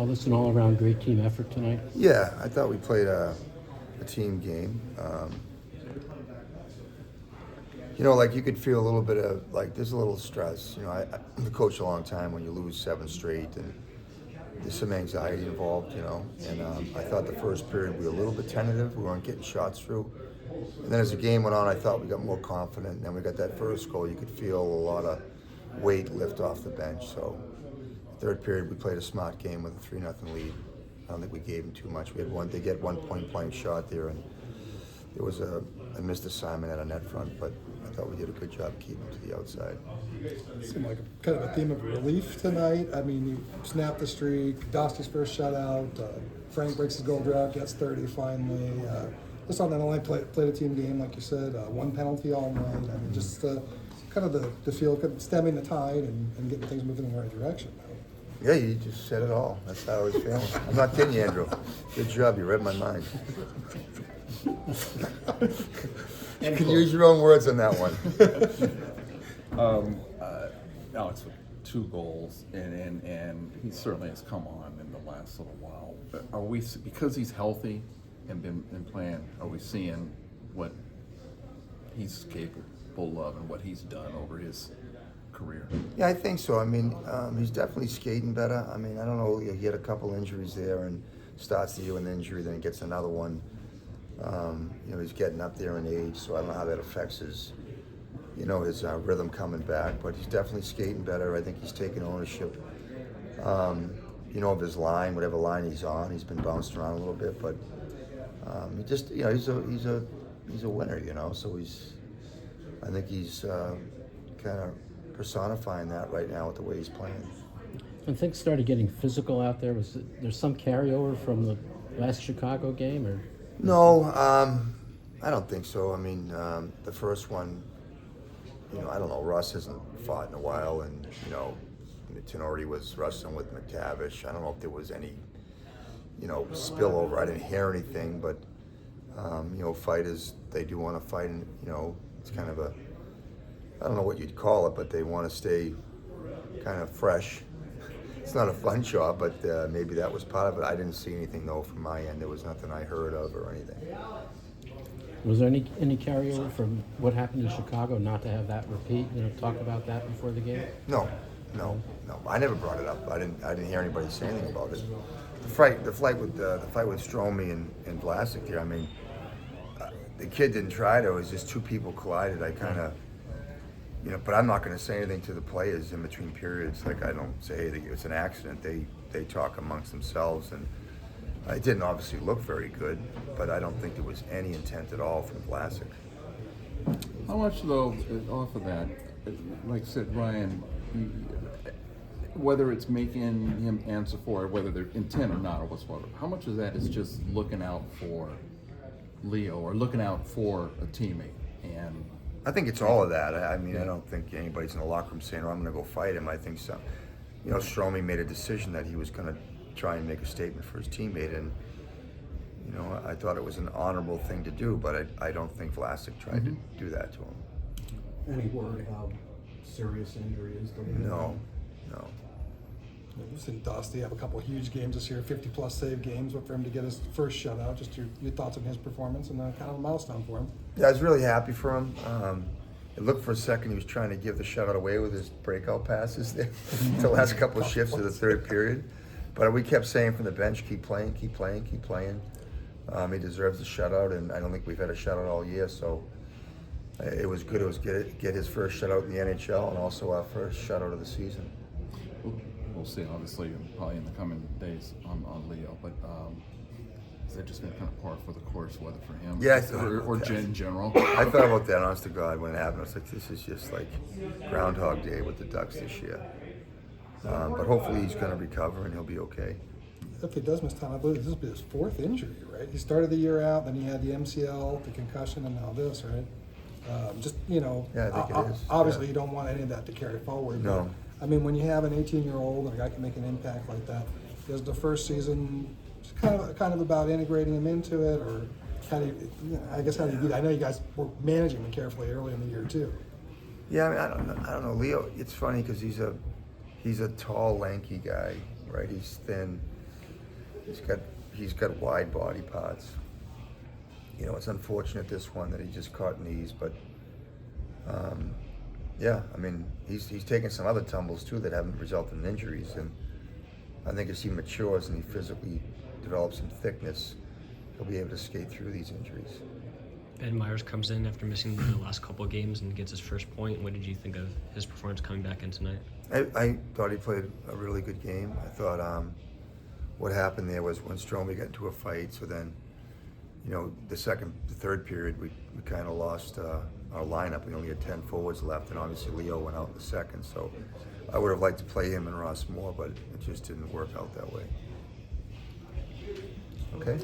Well, this is an all-around great team effort tonight. Yeah, I thought we played a team game. Like you could feel a little bit of like there's a little stress. I've coached a long time. When you lose 7 straight, and there's some anxiety involved. And I thought the first period we were a little bit tentative. We weren't getting shots through. And then as the game went on, I thought we got more confident. And then we got that first goal. You could feel a lot of weight lift off the bench. So third period, we played a smart game with a 3-0 lead. I don't think we gave them too much. We had they get 1 point blank shot there, and there was a missed assignment at a net front, but I thought we did a good job keeping to the outside. It seemed like kind of a theme of relief tonight. I mean, you snapped the streak, Dosty's first shutout, Frank breaks his goal drought, gets 30 finally. Just on that only played a team game, like you said, 1 penalty all night. I mean, just kind of the feel, stemming the tide and getting things moving in the right direction. Yeah, you just said it all. That's how I was feeling. I'm not kidding you, Andrew. Good job. You read my mind. You can use your own words on that one. Alex with 2 goals, and he certainly has come on in the last little while. But are we, because he's healthy and been playing, are we seeing what he's capable of and what he's done over his career? Yeah, I think so. I mean, he's definitely skating better. I mean, I don't know. He had a couple injuries there and starts the year with an injury, then he gets another one. He's getting up there in age, so I don't know how that affects his rhythm coming back. But he's definitely skating better. I think he's taking ownership, of his line, whatever line he's on. He's been bounced around a little bit, but he just, he's a winner, So I think he's kind of personifying that right now with the way he's playing. When things started getting physical out there, there's some carryover from the last Chicago game, or? No, I don't think so. I mean, the first one, I don't know. Russ hasn't fought in a while, and Tenori was wrestling with McTavish. I don't know if there was any, spillover. I didn't hear anything, but fighters, they do want to fight, and it's kind of I don't know what you'd call it, but they want to stay kind of fresh. It's not a fun job, but maybe that was part of it. I didn't see anything, though, from my end. There was nothing I heard of or anything. Was there any carryover from what happened in Chicago not to have that repeat? Talk about that before the game? No. I never brought it up. I didn't hear anybody say anything about it. The fight with Stromey and Vlasic here. I mean, the kid didn't try to. It was just 2 people collided. I kind of. But I'm not going to say anything to the players in between periods. Like, I don't say, hey, it's an accident. They talk amongst themselves, and it didn't obviously look very good, but I don't think there was any intent at all from Vlasic. How much, though, off of that, like I said, Ryan, whether it's making him answer for it, whether they're intent or not or whatsoever, how much of that is just looking out for Leo or looking out for a teammate? And I think it's all of that. I mean, I don't think anybody's in the locker room saying, I'm going to go fight him. I think so. Stromey made a decision that he was going to try and make a statement for his teammate, and, I thought it was an honorable thing to do, but I don't think Vlasic tried to do that to him. Any word how serious injury is? No. You've seen Dosty have a couple of huge games this year, 50-plus save games, but for him to get his first shutout, just your thoughts on his performance and kind of a milestone for him. Yeah, I was really happy for him. It looked for a second he was trying to give the shutout away with his breakout passes there the last couple of shifts of the third period. But we kept saying from the bench, keep playing. He deserves the shutout, and I don't think we've had a shutout all year, so it was good. It was get his first shutout in the NHL and also our first shutout of the season. We'll see, obviously, probably in the coming days on Leo, but has that just been kind of par for the course, whether for him or in general? I thought about that, honest to God, when it happened. I was like, this is just like Groundhog Day with the Ducks this year. But hopefully he's going to recover and he'll be okay. If he does miss time, I believe this will be his 4th injury, right? He started the year out, then he had the MCL, the concussion, and now this, right? Yeah, I think it is. Obviously, you don't want any of that to carry forward. No. But, I mean, when you have an 18-year-old and a guy can make an impact like that, is the first season just kind of about integrating him into it, or how do you do that? I know you guys were managing him carefully early in the year too. Yeah, I mean, I don't know. Leo, it's funny because he's a tall, lanky guy, right? He's thin. He's got wide body parts. You know, it's unfortunate this one that he just caught knees, but yeah, I mean, he's taken some other tumbles too that haven't resulted in injuries, and I think as he matures and he physically develops some thickness, he'll be able to skate through these injuries. Ben Myers comes in after missing the last couple of games and gets his first point. What did you think of his performance coming back in tonight? I thought he played a really good game. I thought what happened there was when Stromey got into a fight, so then, you know, the third period, we kind of lost our lineup. We only had 10 forwards left, and obviously Leo went out in the second, so I would have liked to play him and Ross more, but it just didn't work out that way. Okay?